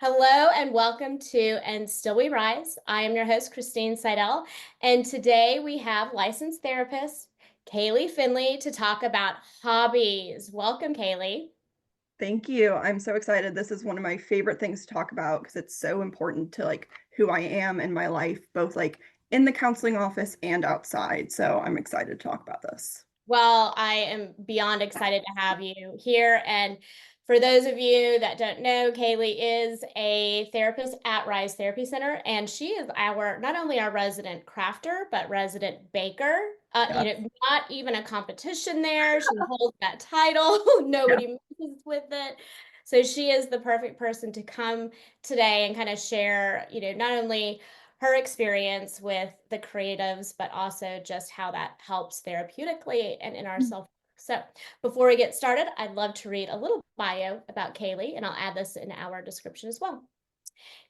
Hello and welcome to And Still We Rise. I am your host, Christine Seidel, and today we have licensed therapist Kaylee Finlay to talk about hobbies. Welcome, Kaylee. Thank you. I'm so excited. This is one of my favorite things to talk about because it's so important to who I am in my life, both in the counseling office and outside. So I'm excited to talk about this. Well, I am beyond excited to have you here. And for those of you that don't know, Kaylee is a therapist at Rise Therapy Center, and she is our not only our resident crafter, but resident baker. Yeah. Not even a competition there. She holds that title. Yeah. Nobody messes with it. So she is the perfect person to come today and kind of share, not only her experience with the creatives, but also just how that helps therapeutically and in our self. So before we get started, I'd love to read a little bio about Kaylee, and I'll add this in our description as well.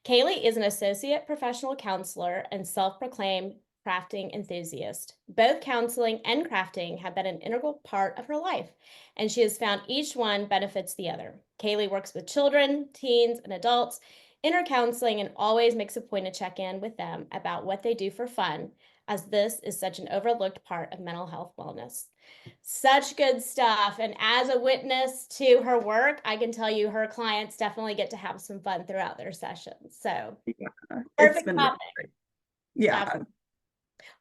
Kaylee is an associate professional counselor and self-proclaimed crafting enthusiast. Both counseling and crafting have been an integral part of her life, and she has found each one benefits the other. Kaylee works with children, teens, and adults in her counseling and always makes a point to check in with them about what they do for fun, as this is such an overlooked part of mental health wellness. Such good stuff. And as a witness to her work, I can tell you her clients definitely get to have some fun throughout their sessions. So, Yeah. It's perfect been really topic. great. Yeah.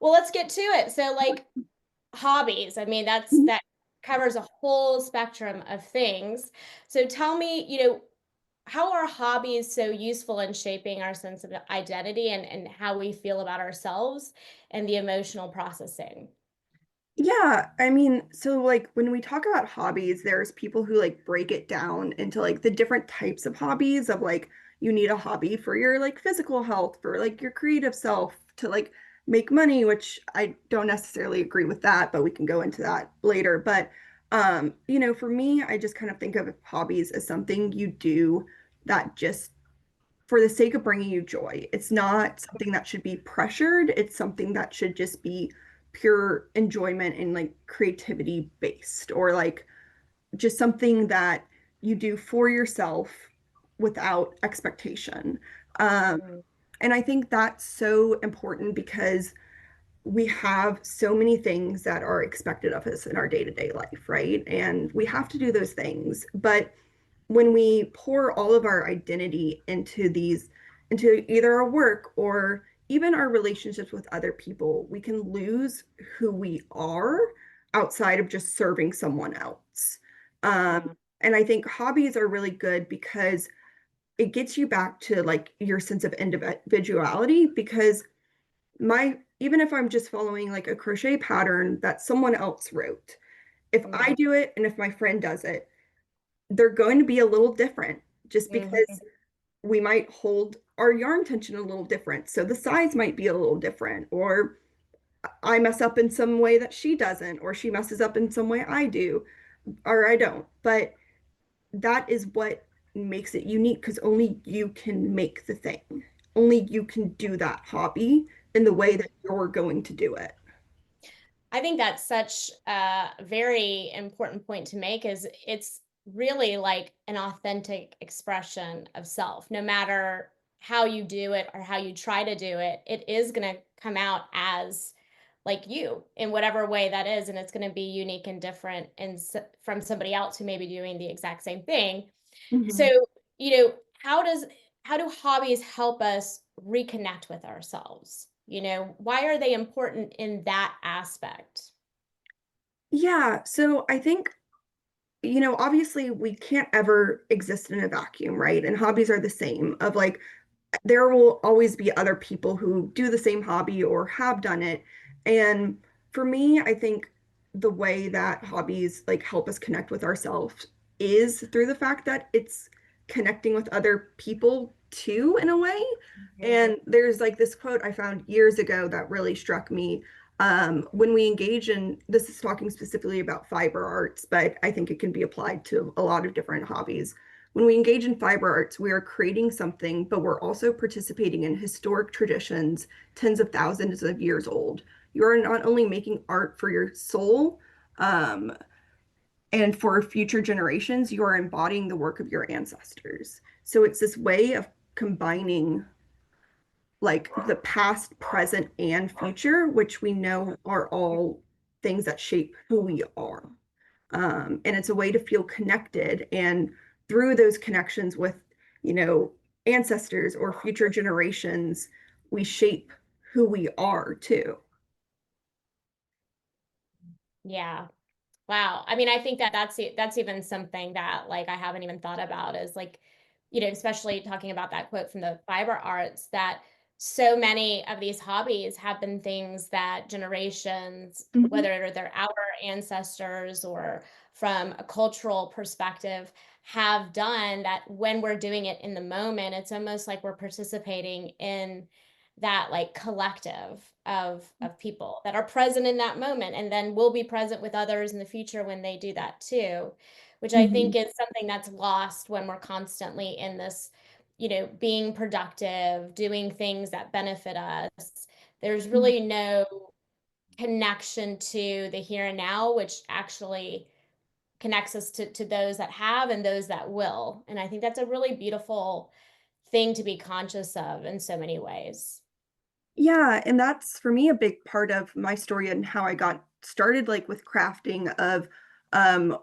Well, let's get to it. So, like hobbies, I mean, that covers a whole spectrum of things. So, tell me, how are hobbies so useful in shaping our sense of identity and how we feel about ourselves and the emotional processing? Yeah, so when we talk about hobbies, there's people who break it down into the different types of hobbies of you need a hobby for your physical health, for your creative self, to make money, which I don't necessarily agree with that, but we can go into that later. But for me, I just kind of think of hobbies as something you do that just for the sake of bringing you joy. It's not something that should be pressured. It's something that should just be pure enjoyment and creativity based, or just something that you do for yourself without expectation. Um, Mhm. and I think that's so important because we have so many things that are expected of us in our day-to-day life, right? And we have to do those things. But when we pour all of our identity into either our work or even our relationships with other people, we can lose who we are outside of just serving someone else. Um, Mhm. and I think hobbies are really good because it gets you back to your sense of individuality, because my even if I'm just following a crochet pattern that someone else wrote, if I Mhm. do it and if my friend does it, they're going to be a little different, just Mhm. because we might hold our yarn tension a little different. So the size might be a little different, or I mess up in some way that she doesn't, or she messes up in some way I do, or I don't. But that is what makes it unique, because only you can make the thing. Only you can do that hobby in the way that you're going to do it. I think that's such a very important point to make is it's really like an authentic expression of self. No matter how you do it or how you try to do it, it is going to come out as like you in whatever way that is, and it's going to be unique and different and from somebody else who may be doing the exact same thing. So, Mhm. how do hobbies help us reconnect with ourselves? Why are they important in that aspect? Yeah, so I think, obviously we can't ever exist in a vacuum, right? And hobbies are the same, of there will always be other people who do the same hobby or have done it. And for me, I think the way that hobbies help us connect with ourselves is through the fact that it's connecting with other people too, in a way. Mhm. And there's this quote I found years ago that really struck me. When we engage in, this is talking specifically about fiber arts, but I think it can be applied to a lot of different hobbies. When we engage in fiber arts, we are creating something, but we're also participating in historic traditions tens of thousands of years old. You are not only making art for your soul, um, and for future generations, you are embodying the work of your ancestors. So it's this way of combining like the past, present, and future, which we know are all things that shape who we are. And it's a way to feel connected. And through those connections with, you know, ancestors or future generations, we shape who we are too. Yeah. Wow. I mean, I think that that's even something that like I haven't even thought about is like, especially talking about that quote from the fiber arts that so many of these hobbies have been things that generations, Mhm. whether they're our ancestors or from a cultural perspective, have done that when we're doing it in the moment, it's almost like we're participating in that like collective of people that are present in that moment and then we'll be present with others in the future when they do that too, which I Mhm. think is something that's lost when we're constantly in this, being productive, doing things that benefit us. There's really no connection to the here and now, which actually connects us to those that have and those that will. And I think that's a really beautiful thing to be conscious of in so many ways. Yeah, and that's for me a big part of my story and how I got started like with crafting of um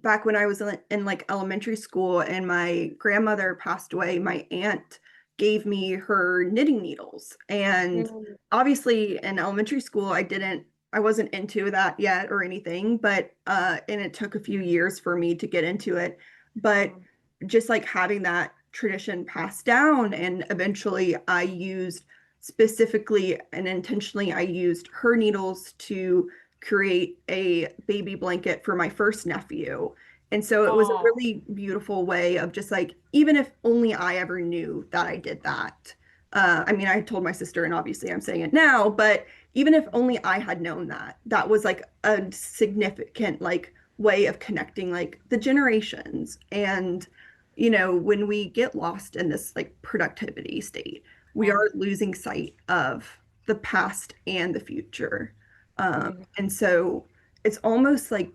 back when I was in like elementary school and my grandmother passed away, my aunt gave me her knitting needles. And Mm, obviously in elementary school I wasn't into that yet or anything, but and it took a few years for me to get into it. But mm, just like having that tradition passed down and eventually I used specifically and intentionally, I used her needles to create a baby blanket for my first nephew. And so it was a oh, really beautiful way of just like, even if only I ever knew that I did that. I mean, I told my sister, and obviously I'm saying it now, but even if only I had known that, that was like a significant like way of connecting like the generations. And, when we get lost in this like productivity state, we yeah. are losing sight of the past and the future. Mhm, And so it's almost like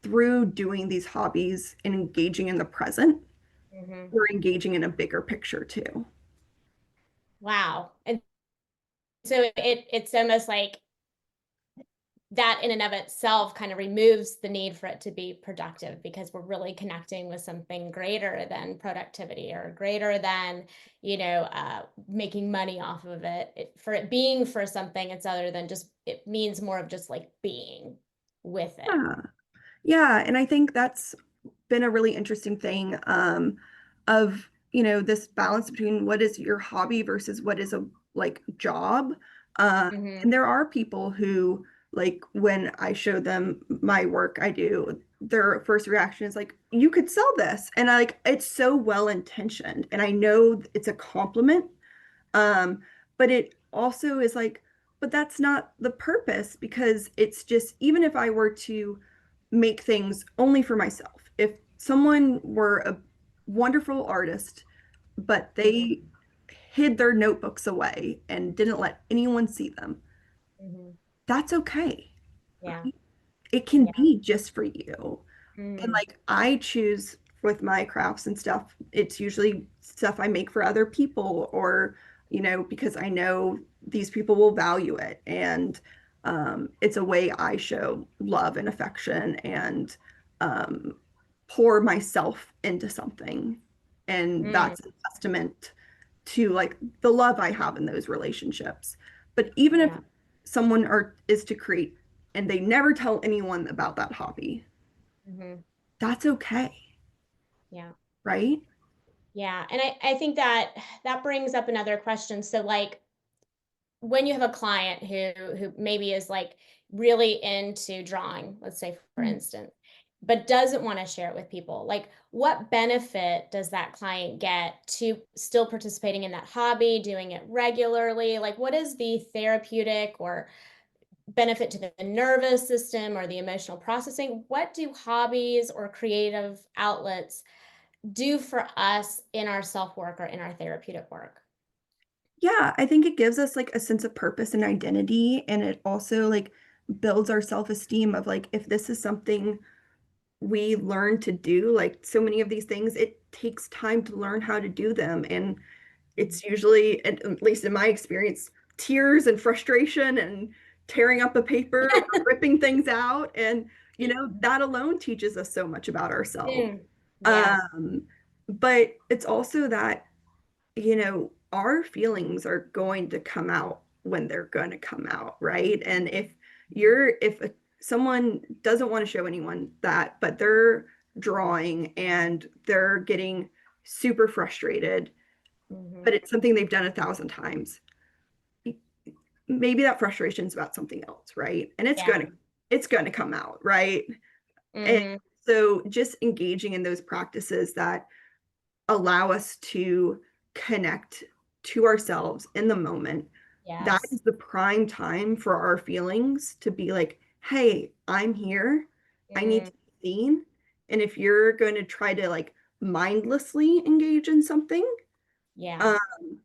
through doing these hobbies and engaging in the present, mhm. we're engaging in a bigger picture too. Wow. And so it's almost like that in and of itself kind of removes the need for it to be productive because we're really connecting with something greater than productivity or greater than, making money off of for it being for something, it's other than just, it means more of just like being with it. Yeah. Yeah. And I think that's been a really interesting thing of, this balance between what is your hobby versus what is a like job. Hmm. And there are people who, like, when I show them my work I do, their first reaction is like, you could sell this. And I like, it's so well intentioned. And I know it's a compliment. Um, but it also is like, but that's not the purpose because it's just, even if I were to make things only for myself, if someone were a wonderful artist, but Hmm. they hid their notebooks away and didn't let anyone see them, Hmm. that's okay. Yeah. It can Yeah. be just for you. And Mm. like I choose with my crafts and stuff, it's usually stuff I make for other people or, because I know these people will value it. And it's a way I show love and affection and um, pour myself into something. And Mm. that's a testament to like the love I have in those relationships. But even if Yeah. someone is to create and they never tell anyone about that hobby, Hmm. that's okay, Yeah. right? Yeah. And I think that that brings up another question. So like when you have a client who maybe is like really into drawing, let's say for instance, but doesn't want to share it with people, like what benefit does that client get to still participating in that hobby, doing it regularly? Like what is the therapeutic or benefit to the nervous system or the emotional processing? What do hobbies or creative outlets do for us in our self-work or in our therapeutic work? Yeah, I think it gives us like a sense of purpose and identity, and it also like builds our self-esteem of like if this is something we learn to do, like so many of these things, it takes time to learn how to do them. And it's usually, at least in my experience, tears and frustration and tearing up the paper or ripping things out. And, that alone teaches us so much about ourselves. Mm. Yeah. Um, but it's also that, our feelings are going to come out when they're going to come out, right? And if someone doesn't want to show anyone that, but they're drawing and they're getting super frustrated, Hmm. but it's something they've done 1,000 times, maybe that frustration is about something else, right? And it's Yeah. going to come out, right? And Hmm. so just engaging in those practices that allow us to connect to ourselves in the moment, that Yes. is the prime time for our feelings to be like, hey, I'm here. I need Mm. to be seen. And if you're going to try to like mindlessly engage in something, Yeah. um,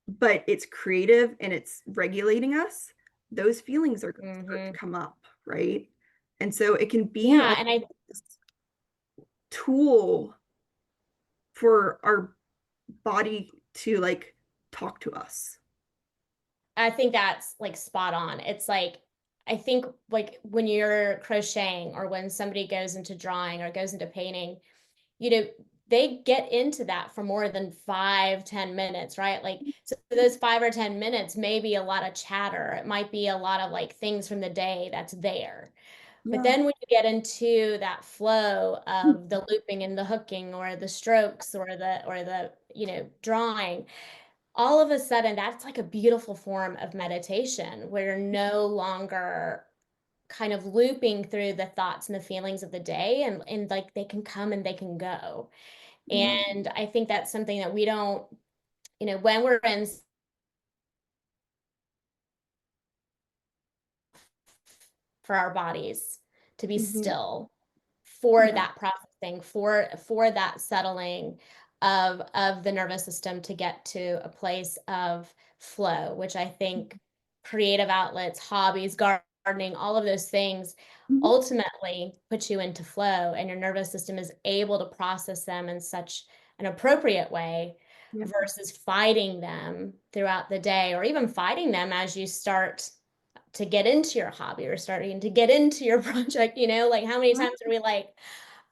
but it's creative and it's regulating us, those feelings are going to start to Hmm. come up, right? And so it can be Yeah. almost And this tool for our body to like talk to us. I think that's like spot on. It's like, I think like when you're crocheting or when somebody goes into drawing or goes into painting, you know, they get into that for more than 5, 10 minutes, right? Like, so those 5 or 10 minutes may be a lot of chatter. It might be a lot of like things from the day that's there. But Yeah. then when you get into that flow of the looping and the hooking or the strokes or the drawing, all of a sudden that's like a beautiful form of meditation where you're no longer kind of looping through the thoughts and the feelings of the day, and like they can come and they can go. Yeah. And I think that's something that we don't, when we're in for our bodies to be Hmm. still for Yeah. that processing, for that settling of the nervous system to get to a place of flow, which I think creative outlets, hobbies, gardening, all of those things Hmm. ultimately put you into flow, and your nervous system is able to process them in such an appropriate way Yeah. versus fighting them throughout the day, or even fighting them as you start to get into your hobby or starting to get into your project. Like how many times are we like,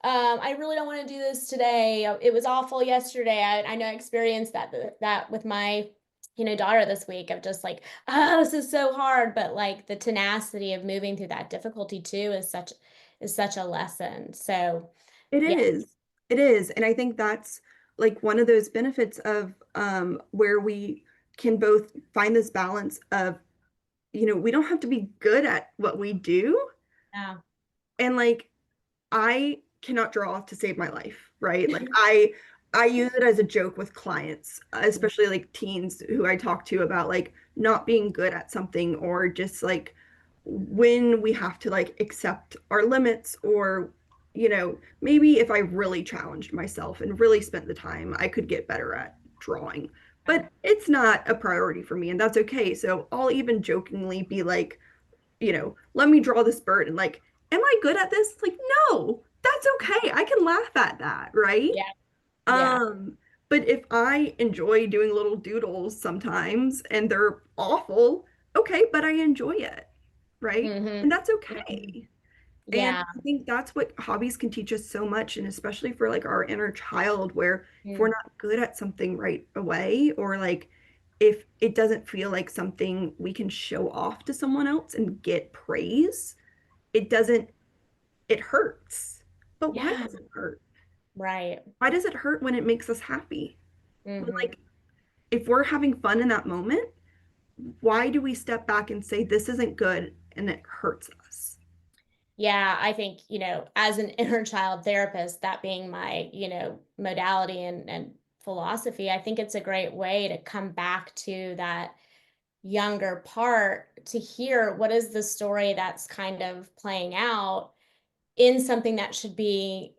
I really don't want to do this today. It was awful yesterday. I know I experienced that with my daughter this week, of just like, this is so hard. But like the tenacity of moving through that difficulty too is such a lesson. So It yeah. is. It is. And I think that's like one of those benefits of where we can both find this balance of, we don't have to be good at what we do. Yeah. And like I cannot draw to save my life, right? Like I use it as a joke with clients, especially like teens who I talk to about like not being good at something, or just like when we have to like accept our limits, or maybe if I really challenged myself and really spent the time, I could get better at drawing. But it's not a priority for me, and that's okay. So I'll even jokingly be like, let me draw this bird, and like, am I good at this? Like, no, that's okay. I can laugh at that, right? Yeah. Yeah. Um, but if I enjoy doing little doodles sometimes and they're awful, okay, but I enjoy it, right? Hmm. And that's Hmm. okay. And Yeah. I think that's what hobbies can teach us so much, and especially for like our inner child, where if we're Mm. not good at something right away, or like if it doesn't feel like something we can show off to someone else and get praise, it doesn't, it hurts. But why Yeah. does it hurt? Right. Why does it hurt when it makes us happy? When, Hmm. like, if we're having fun in that moment, why do we step back and say this isn't good and it hurts us? Yeah, I think, as an inner child therapist, that being my, modality and philosophy, I think it's a great way to come back to that younger part to hear what is the story that's kind of playing out in something that should be,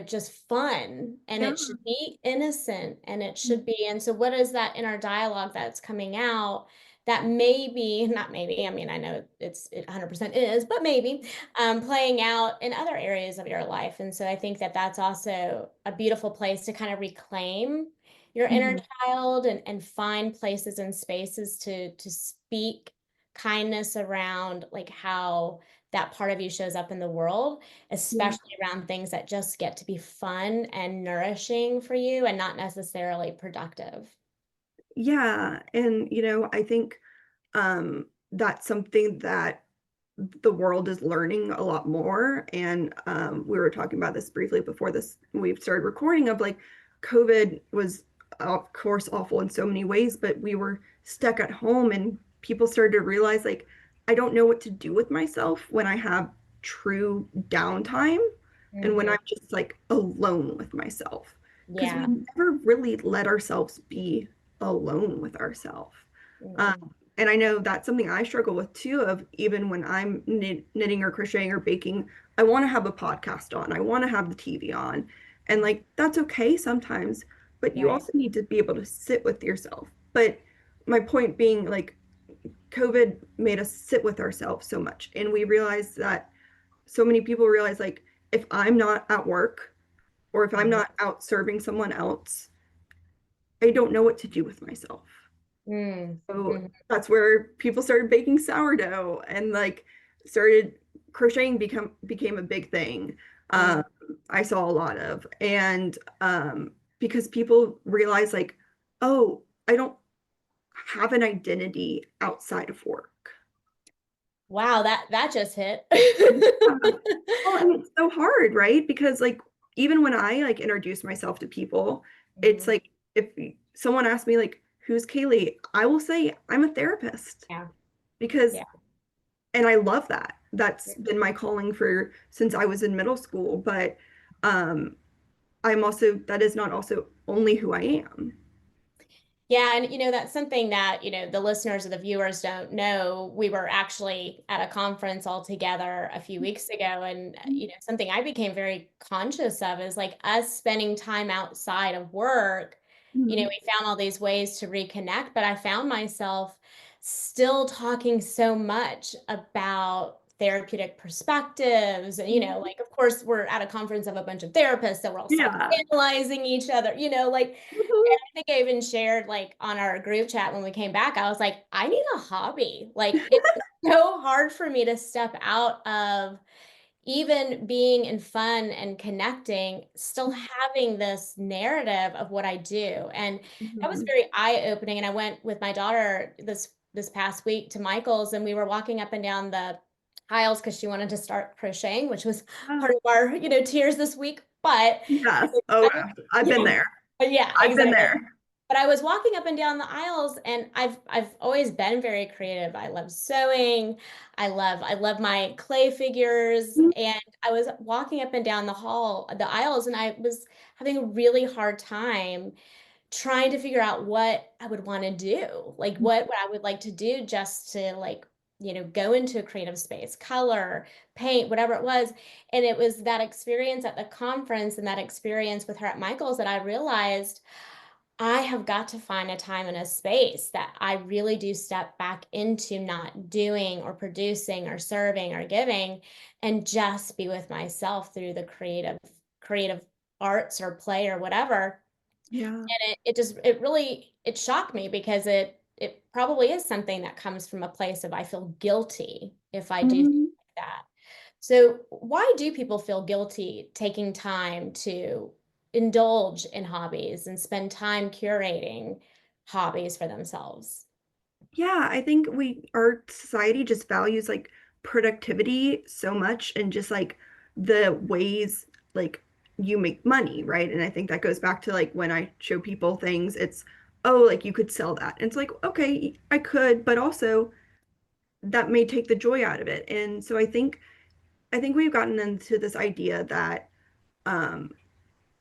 just fun, and Yeah. it should be innocent, and it should be. And so what is that inner dialogue that's coming out that maybe, not maybe, I mean, I know it 100% is, but maybe playing out in other areas of your life. And so I think that that's also a beautiful place to kind of reclaim your inner Mhm. child and find places and spaces to speak kindness around like how that part of you shows up in the world, Yeah. especially around things that just get to be fun and nourishing for you and not necessarily productive. Yeah. And, I think that's something that the world is learning a lot more. And we were talking about this briefly before this we started recording of like COVID was of course awful in so many ways, but we were stuck at home and people started to realize like I don't know what to do with myself when I have true downtime and when Hmm. I'm just like alone with myself. Because we Yeah. never really let ourselves be alone with ourselves. Um, Mm-mm. and I know that's something I struggle with too, of even when I'm knitting or crocheting or baking, I want to have a podcast on, I want to have the TV on. And like, that's okay sometimes, but you Right. also need to be able to sit with yourself. But my point being, like, COVID made us sit with ourselves so much. And we realized that so many people realize, like, if I'm not at work or if I'm Mhm. not out serving someone else, I don't know what to do with myself. Mm. So Mhm. that's where people started baking sourdough and like started crocheting became a big thing. Mm. Um, I saw a lot of and because people realize like, oh, I don't have an identity outside of work. Wow, that just hit. Yeah. Well, and it's so hard, right? Because like even when I like introduce myself to people, it's Mhm. like if someone asks me like, who's Kaylee? I will say I'm a therapist Yeah. because Yeah. and I love that. That's been my calling for since I was in middle school, but um I'm also that is not also only who I am. Yeah, and that's something that, the listeners or the viewers don't know. We were actually at a conference all together a few weeks ago, and something I became very conscious of is like us spending time outside of work. Mhm. We found all these ways to reconnect, but I found myself still talking so much about therapeutic perspectives. And, like, of course, we're at a conference of a bunch of therapists, so we're all Yeah. psychoanalyzing each other, like, Mhm. I think I even shared like on our group chat when we came back, I was like, I need a hobby. Like it's so hard for me to step out of even being in fun and connecting, still having this narrative of what I do. And that was Mhm. very eye-opening. And I went with my daughter this past week to Michael's and we were walking up and down the aisles because she wanted to start crocheting, which was Ah, part of our, tears this week. But yes. Oh, I wow. was, I've been yeah, there. yeah, I've been exactly. there. But I was walking up and down the aisles and I've always been very creative. I love sewing. I love my clay figures Mhm. and I was walking up and down the aisles and I was having a really hard time trying to figure out what I would want to do. Like what I would like to do just to like, go into a creative space, color, paint, whatever it was. And it was that experience at the conference and that experience with her at Michael's that I realized I have got to find a time and a space that I really do step back into not doing or producing or serving or giving and just be with myself through the creative arts or play or whatever. Yeah. And it really it shocked me because it probably is something that comes from a place of I feel guilty if I do things Mhm. like that. So, why do people feel guilty taking time to indulge in hobbies and spend time curating hobbies for themselves? Yeah, I think our society just values like productivity so much and just like the ways like you make money, right? And I think that goes back to like when I show people things, it's, oh, like you could sell that. And it's like, okay, I could, but also that may take the joy out of it. And so I think we've gotten into this idea that um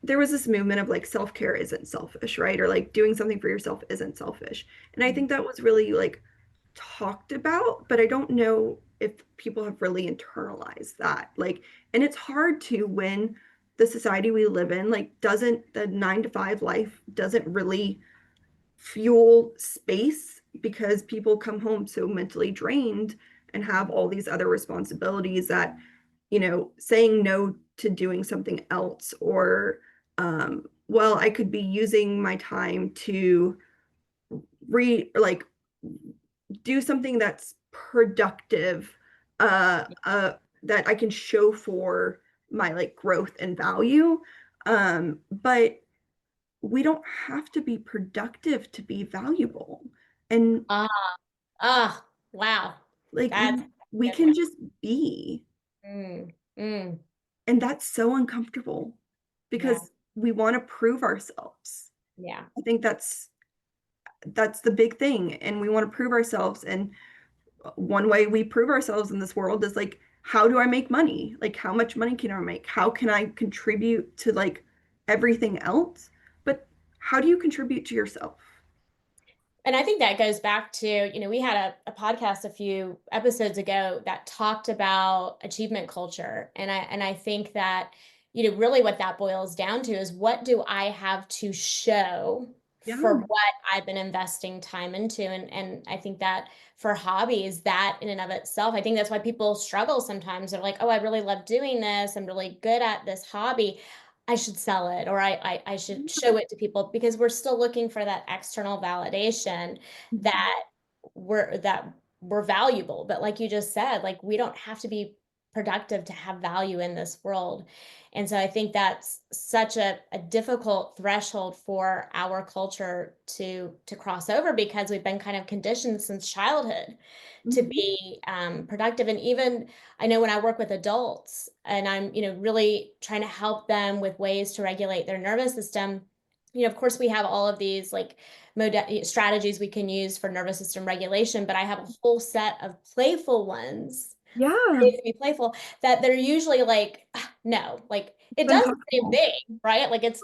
there was this movement of like self-care isn't selfish, right? Or like doing something for yourself isn't selfish. And I think that was really like talked about, but I don't know if people have really internalized that. Like, and it's hard to when the society we live in, like, doesn't the 9 to 5 life doesn't really fuel space because people come home so mentally drained and have all these other responsibilities that saying no to doing something else or well, I could be using my time to like do something that's productive, uh, uh, that I can show for my like growth and value. But we don't have to be productive to be valuable. And Ah, ah, wow. like That's a we good one. can just be. Mm, mm, And that's so uncomfortable yeah, because we want to prove ourselves. yeah. I think that's the big thing. And we want to prove ourselves. And one way we prove ourselves in this world is like, how do I make money? Like, how much money can I make? How can I contribute to like everything else? But how do you contribute to yourself? And I think that goes back to, we had a podcast a few episodes ago that talked about achievement culture. And I think that, really what that boils down to is, what do I have to show Yeah. for what I've been investing time into? And I think that for hobbies, that in and of itself, I think that's why people struggle sometimes. They're like, oh, I really love doing this. I'm really good at this hobby. I should sell it, or I should show it to people, because we're still looking for that external validation that we're valuable. But like you just said, like, we don't have to be productive to have value in this world. And so I think that's such a difficult threshold for our culture to cross over, because we've been kind of conditioned since childhood to Mhm. be productive. And even, I know when I work with adults and I'm, really trying to help them with ways to regulate their nervous system, of course we have all of these like strategies we can use for nervous system regulation, but I have a whole set of playful ones, Yeah. ways to be playful, that they're usually like, "Ah, no, like it It's does the same uncomfortable. thing, right? Like it's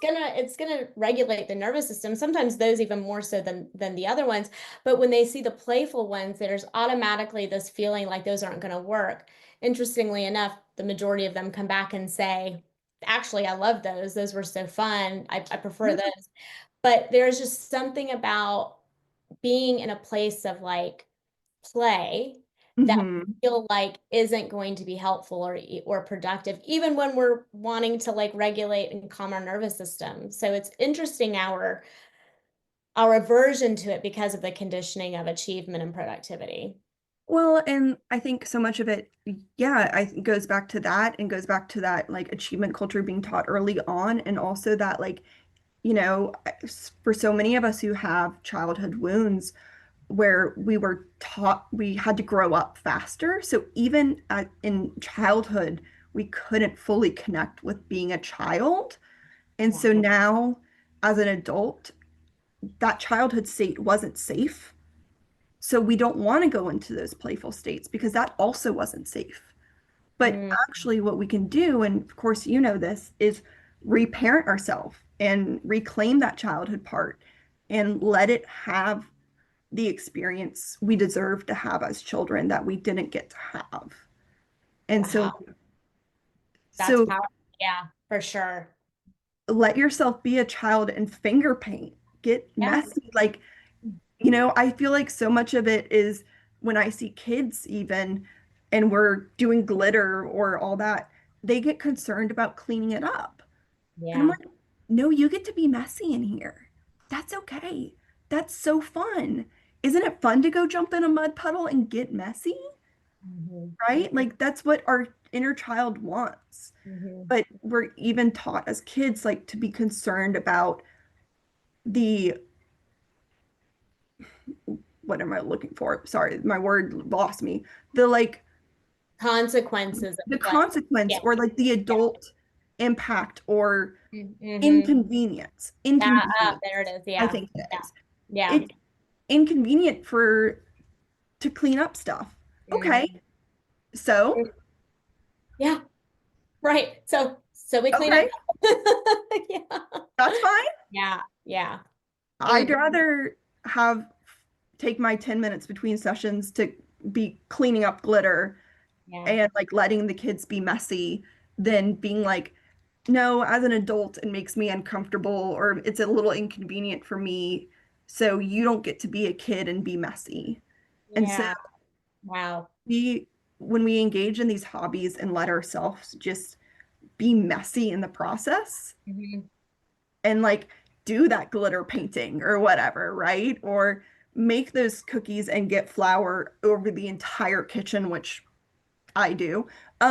gonna regulate the nervous system, sometimes those even more so than the other ones. But when they see the playful ones, there's automatically this feeling like those aren't going to work. Interestingly enough, the majority of them come back and say, actually, I love those were so fun, I prefer Yeah. those. But there's just something about being in a place of like play that Hmm. feel like isn't going to be helpful or productive, even when we're wanting to like regulate and calm our nervous system. So it's interesting, our aversion to it because of the conditioning of achievement and productivity. Well, and I think so much of it, yeah, I think goes back to that and goes back to that like achievement culture being taught early on, and also that like, for so many of us who have childhood wounds where we were taught we had to grow up faster. So even in childhood, we couldn't fully connect with being a child. And Yeah. so now, as an adult, that childhood state wasn't safe. So we don't want to go into those playful states because that also wasn't safe. But Mm, actually, what we can do, and of course, you know this, is reparent ourselves and reclaim that childhood part and let it have the experience we deserve to have as children that we didn't get to have. And so, wow, that's so powerful. Yeah, for sure. let yourself be a child and finger paint, get Yeah. messy. Like, I feel like so much of it is when I see kids even and we're doing glitter or all that, they get concerned about cleaning it up. And I'm Yeah. like, no, you get to be messy in here. That's okay. That's so fun. Isn't it fun to go jump in a mud puddle and get messy? Hmm. Right? Like that's what our inner child wants. Hmm. But we're even taught as kids like to be concerned about the what am I looking for? Sorry, my word lost me. The like Consequences the of what? consequence Yeah. or like the Yeah. adult impact or Hmm. inconvenience. Yeah. Inconvenience, There it is. I Yeah. think it Yeah. is. Yeah. It's inconvenient for to clean up stuff. Okay, Mhm. so Yeah. Right. So we clean up. okay, Yeah. that's fine. Yeah. Yeah. I'd Mm, rather have take my 10 minutes between sessions to be cleaning up glitter yeah. and like letting the kids be messy than being like, no, as an adult, it makes me uncomfortable or it's a little inconvenient for me. So you don't get to be a kid and be messy. And so Yeah. Wow. we, when we engage in these hobbies and let ourselves just be messy in the process, Mhm. and like do that glitter painting or whatever, right? Or make those cookies and get flour over the entire kitchen, which I do.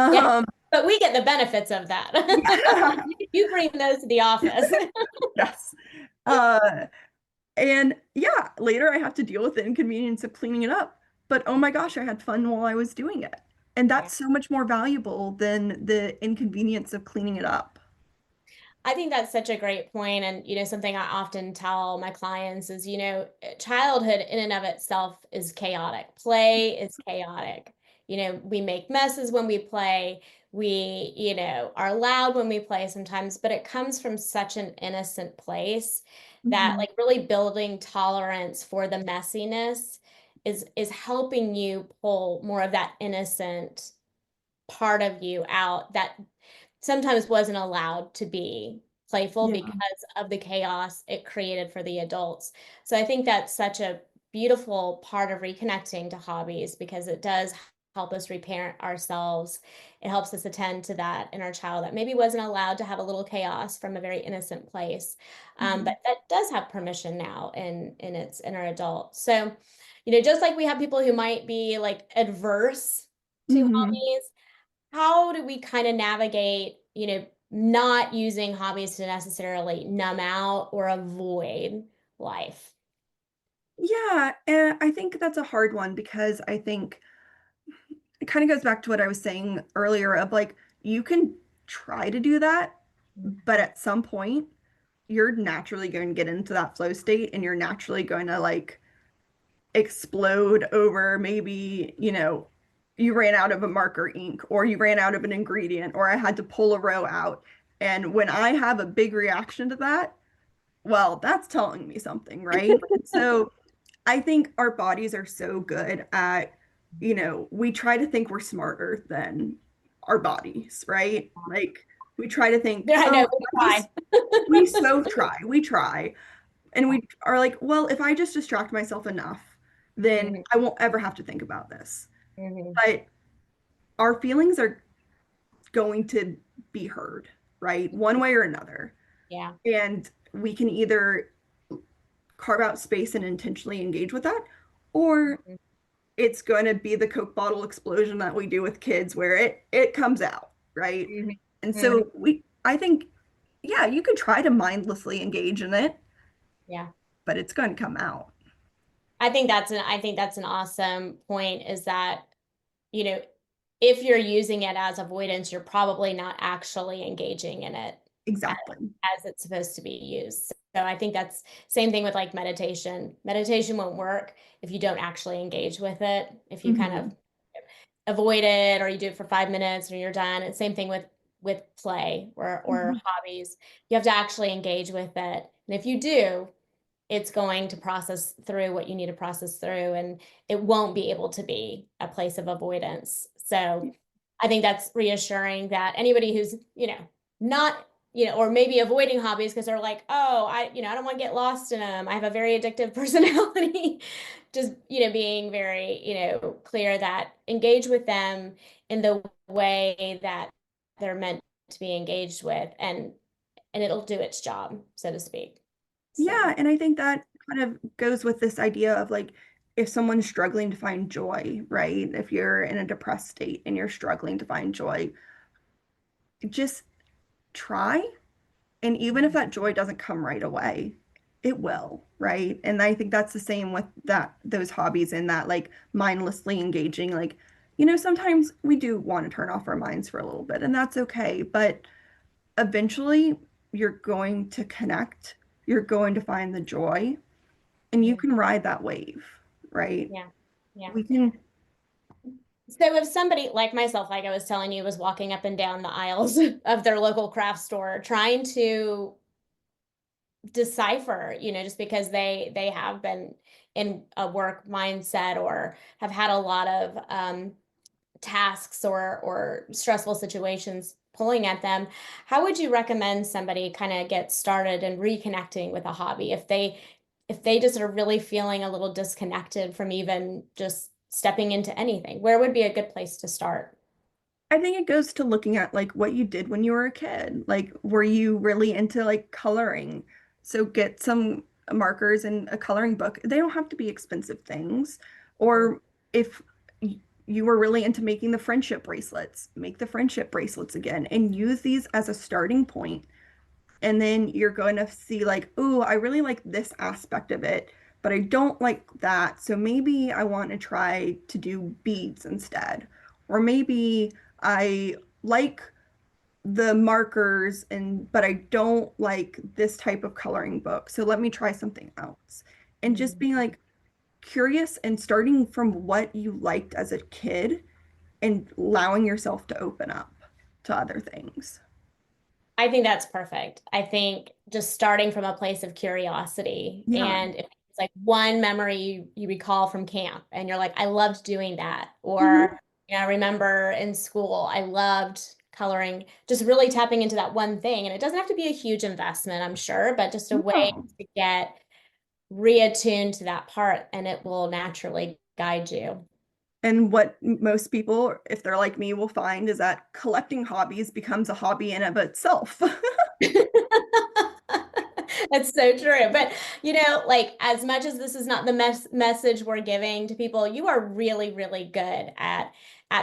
Yeah, Um, but we get the benefits of that. yeah, You bring those to the office. yes. Uh, and yeah, later I have to deal with the inconvenience of cleaning it up. But oh my gosh, I had fun while I was doing it. And Yeah. that's so much more valuable than the inconvenience of cleaning it up. I think that's such a great point. And, something I often tell my clients is, childhood in and of itself is chaotic. Play is chaotic. We make messes when we play. We, are loud when we play sometimes, but it comes from such an innocent place that Mhm. like really building tolerance for the messiness is helping you pull more of that innocent part of you out that sometimes wasn't allowed to be playful Yeah. because of the chaos it created for the adults. So I think that's such a beautiful part of reconnecting to hobbies because it does help us reparent ourselves. It helps us attend to that inner child that maybe wasn't allowed to have a little chaos from a very innocent place, Mhm. but that does have permission now in its inner adult. So, just like we have people who might be like adverse to Mhm. hobbies, how do we kind of navigate, not using hobbies to necessarily numb out or avoid life? Yeah, and I think that's a hard one because I think it kind of goes back to what I was saying earlier of like you can try to do that, but at some point you're naturally going to get into that flow state and you're naturally going to like explode over maybe, you ran out of a marker ink or you ran out of an ingredient or I had to pull a row out. And when I have a big reaction to that, well, that's telling me something, right? So I think our bodies are so good at, we try to think we're smarter than our bodies, right? Like we try to think, Yeah, I know, oh, we I try. just, we so try, we try. And we are like, well, if I just distract myself enough, then Mhm, I won't ever have to think about this. mhm. But our feelings are going to be heard, right? One way or another. Yeah. And we can either carve out space and intentionally engage with that, or Mhm, it's going to be the Coke bottle explosion that we do with kids where it comes out, right? mhm, And mhm. so I think, yeah, you can try to mindlessly engage in it, Yeah. but it's going to come out. I think that's an awesome point is that, you know, if you're using it as avoidance, you're probably not actually engaging in it as, Exactly. as it's supposed to be used. So I think that's same thing with like meditation. Meditation won't work if you don't actually engage with it. If you kind of Hmm. avoid it or you do it for 5 minutes and you're done. And same thing with play or Hmm. hobbies. You have to actually engage with it. And if you do, it's going to process through what you need to process through and it won't be able to be a place of avoidance. So I think that's reassuring that anybody who's, not, or maybe avoiding hobbies because they're like, oh, I don't want to get lost in them. I have a very addictive personality. Just, being very, clear that engage with them in the way that they're meant to be engaged with and it'll do its job, so to speak. So, Yeah, and I think that kind of goes with this idea of like if someone's struggling to find joy, right? If you're in a depressed state and you're struggling to find joy, just try. And even if that joy doesn't come right away, it will, right? And I think that's the same with those hobbies and that like mindlessly engaging. Like, sometimes we do want to turn off our minds for a little bit, and that's okay. But eventually you're going to connect, you're going to find the joy, and you mhm. can ride that wave, right? Yeah, yeah. We can, So if somebody like myself, like I was telling you, was walking up and down the aisles of their local craft store trying to decipher, just because they have been in a work mindset or have had a lot of tasks or stressful situations pulling at them, how would you recommend somebody kind of get started and reconnecting with a hobby if they just are really feeling a little disconnected from even just stepping into anything? Where would be a good place to start? I think it goes to looking at like what you did when you were a kid. Like, were you really into like coloring? So get some markers and a coloring book. They don't have to be expensive things. Or if you were really into making the friendship bracelets, make the friendship bracelets again and use these as a starting point. And then you're going to see like, oh, I really like this aspect of it, but I don't like that. So maybe I want to try to do beads instead. Or maybe I like the markers and but I don't like this type of coloring book. So let me try something else. And just Mhm. being like curious and starting from what you liked as a kid and allowing yourself to open up to other things. I think that's perfect. I think just starting from a place of curiosity, Yeah. and if it's like one memory you recall from camp and you're like, I loved doing that, Mhm. or I remember in school I loved coloring, just really tapping into that one thing. And it doesn't have to be a huge investment, I'm sure, but just a way No. to get reattuned to that part and it will naturally guide you. And what most people, if they're like me, will find is that collecting hobbies becomes a hobby in of itself. That's so true. But like as much as this is not the message we're giving to people, you are really, really good at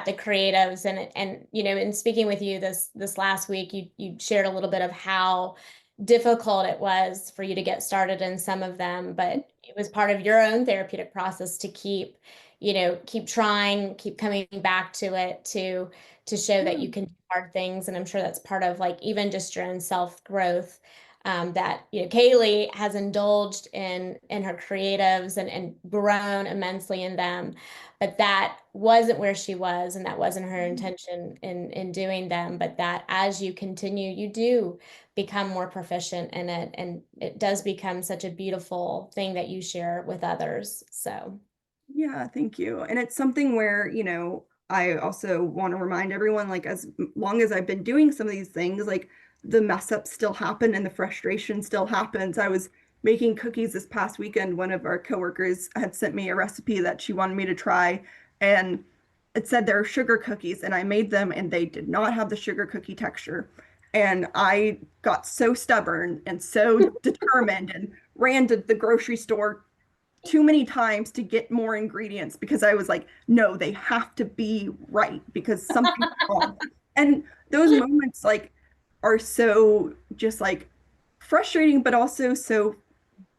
the creatives. And in speaking with you this last week, you shared a little bit of how difficult it was for you to get started in some of them, but it was part of your own therapeutic process to keep trying, keep coming back to it to show that Yeah. you can do hard things. And I'm sure that's part of like even just your own self-growth, that Kaylee has indulged in her creatives and grown immensely in them, but that wasn't where she was, and that wasn't her intention in doing them. But that as you continue, you do become more proficient in it, and it does become such a beautiful thing that you share with others. So Yeah, thank you. And it's something where, I also want to remind everyone, like, as long as I've been doing some of these things, like, the mess ups still happen and the frustration still happens. I was making cookies this past weekend. One of our coworkers had sent me a recipe that she wanted me to try, and it said they're sugar cookies, and I made them, and they did not have the sugar cookie texture. And I got so stubborn and so determined and ran to the grocery store too many times to get more ingredients because I was like, no, they have to be right because something's wrong. And those moments like are so just like frustrating, but also so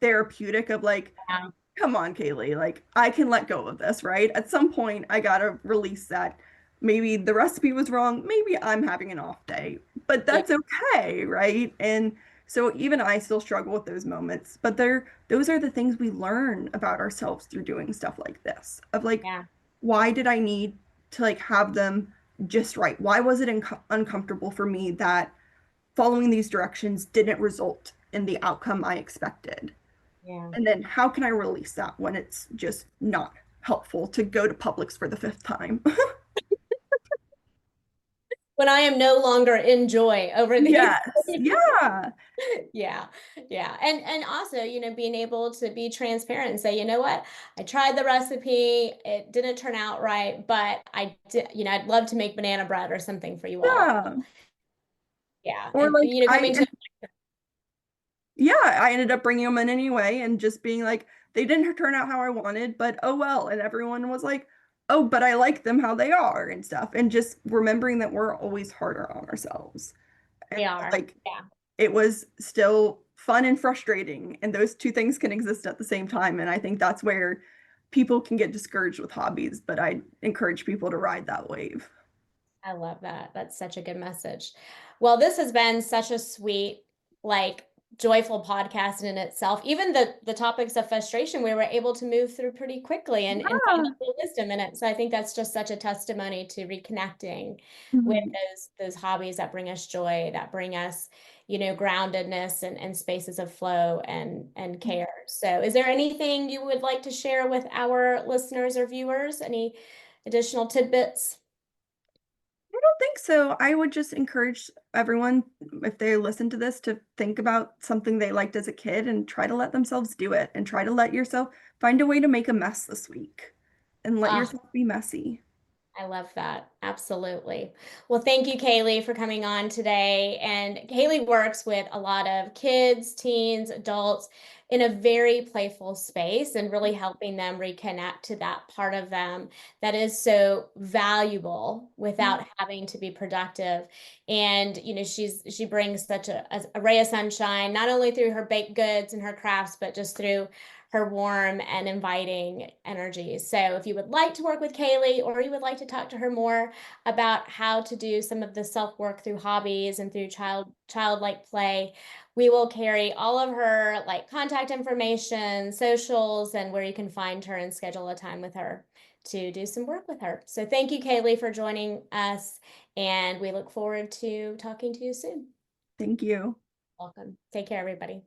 therapeutic of like, yeah, come on, Kaylee, like I can let go of this, right? At some point, I gotta release that. Maybe the recipe was wrong. Maybe I'm having an off day, but yeah, that's okay, right? And so even I still struggle with those moments, but those are the things we learn about ourselves through doing stuff like this. Of like, yeah, why did I need to like have them just right? Why was it uncomfortable for me that following these directions didn't result in the outcome I expected? yeah. And then how can I release that when it's just not helpful to go to Publix for the fifth time? When I am no longer in joy over these Yes. things. Yeah. Yeah, yeah. And also, being able to be transparent and say, you know what, I tried the recipe, it didn't turn out right, but I did, I'd love to make banana bread or something for you all. Yeah. Yeah. Or And like coming to yeah, I ended up bringing them in anyway and just being like, they didn't turn out how I wanted, but oh well. And everyone was like, oh, but I like them how they are and stuff. And just remembering that we're always harder on ourselves. And we are. like, Yeah. it was still fun and frustrating, and those two things can exist at the same time. And I think that's where people can get discouraged with hobbies, but I encourage people to ride that wave. I love that. That's such a good message. Well, this has been such a sweet, like joyful podcast in itself. Even the topics of frustration, we were able to move through pretty quickly and find Yeah. a little wisdom in it. So I think that's just such a testimony to reconnecting with Mhm. those hobbies that bring us joy, that bring us, groundedness and spaces of flow and care. So is there anything you would like to share with our listeners or viewers? Any additional tidbits? I don't think so. I would just encourage everyone, if they listen to this, to think about something they liked as a kid and try to let themselves do it and try to let yourself find a way to make a mess this week and let Ah, yourself be messy. I love that. Absolutely. Well, thank you, Kaylee, for coming on today. And Kaylee works with a lot of kids, teens, adults in a very playful space and really helping them reconnect to that part of them that is so valuable without having to be productive. And, she brings such a ray of sunshine, not only through her baked goods and her crafts, but just through her warm and inviting energy. So if you would like to work with Kaylee or you would like to talk to her more about how to do some of the self-work through hobbies and through childlike play, we will carry all of her like contact information, socials, and where you can find her and schedule a time with her to do some work with her. So thank you, Kaylee, for joining us, and we look forward to talking to you soon. Thank you. Welcome. Take care, everybody.